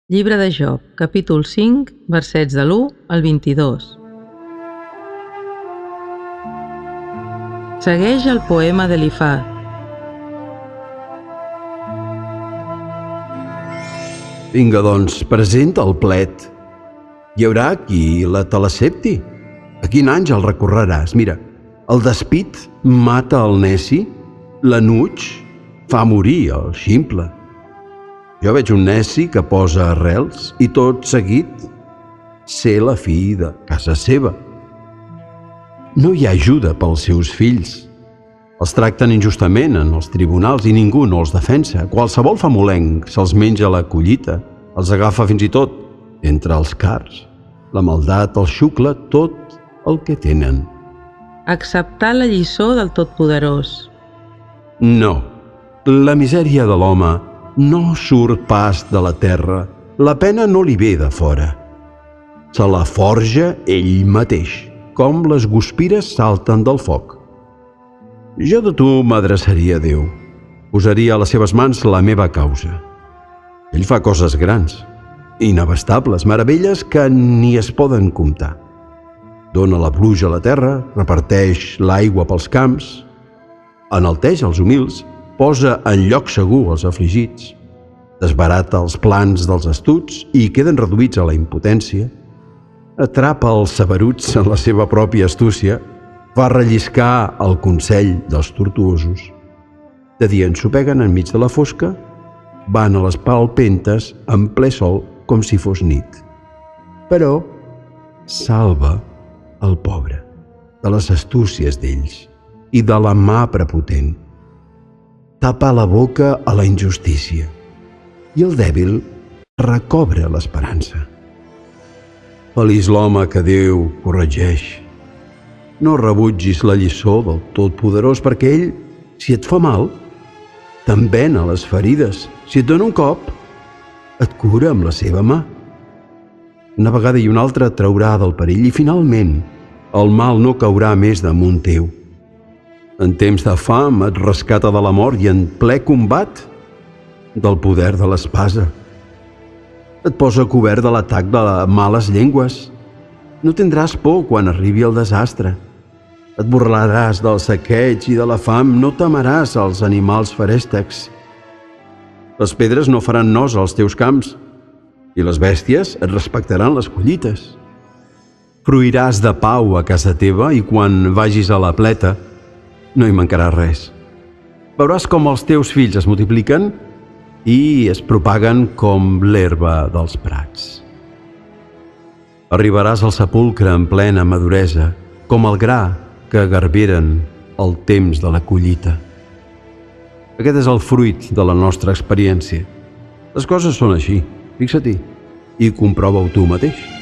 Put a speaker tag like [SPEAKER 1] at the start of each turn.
[SPEAKER 1] Llibre de Job, capítol 5, versets de l'1 al 22. Segueix el poema d'Elifaz.
[SPEAKER 2] Vinga, doncs, presenta el plet. Hi haurà qui la te l'accepti. A quin àngel recorreràs? Mira, el despit mata el neci, l'enuig fa morir el ximple. Jo veig un neci que posa arrels i tot seguit sé la fi de casa seva. No hi ha ajuda pels seus fills. Els tracten injustament en els tribunals i ningú no els defensa. Qualsevol famolenc se'ls menja la collita, els agafa fins i tot entre els cars. La maldat els xucla tot el que tenen.
[SPEAKER 1] Acceptar la lliçó del Totpoderós.
[SPEAKER 2] No, la misèria de l'home no surt pas de la terra, la pena no li ve de fora. Se la forja ell mateix, com les guspires salten del foc. Jo de tu m'adreçaria a Déu, posaria a les seves mans la meva causa. Ell fa coses grans, inabastables, meravelles que ni es poden comptar. Dóna la pluja a la terra, reparteix l'aigua pels camps, enalteix els humils, posa en lloc segur els afligits, desbarata els plans dels astuts i queden reduïts a la impotència, atrapa els saberuts en la seva pròpia astúcia, fa relliscar el consell dels tortuosos. De dia ensopeguen enmig de la fosca, van a les palpentes en ple sol com si fos nit. Però salva el pobre de les astúcies d'ells i de la mà prepotent. Tapa la boca a la injustícia i el dèbil recobra l'esperança. Feliç l'home que Déu corregeix. No rebutgis la lliçó del Totpoderós perquè ell, si et fa mal, te'n ven a les ferides. Si et dona un cop, et cura amb la seva mà. Una vegada i una altra et traurà del perill i finalment el mal no caurà més damunt teu. En temps de fam et rescata de la mort i en ple combat del poder de l'espasa. Et posa cobert de l'atac de males llengües. No tindràs por quan arribi el desastre. Et burlaràs del saqueig i de la fam, no temeràs els animals feréstecs. Les pedres no faran nos als teus camps i les bèsties et respectaran les collites. Fruiràs de pau a casa teva i quan vagis a la pleta no hi mancarà res. Veuràs com els teus fills es multipliquen i es propaguen com l'herba dels prats. Arribaràs al sepulcre en plena maduresa, com el gra que garberen al temps de la collita. Aquest és el fruit de la nostra experiència. Les coses són així, fixa-t'hi, i comprova-ho tu mateix.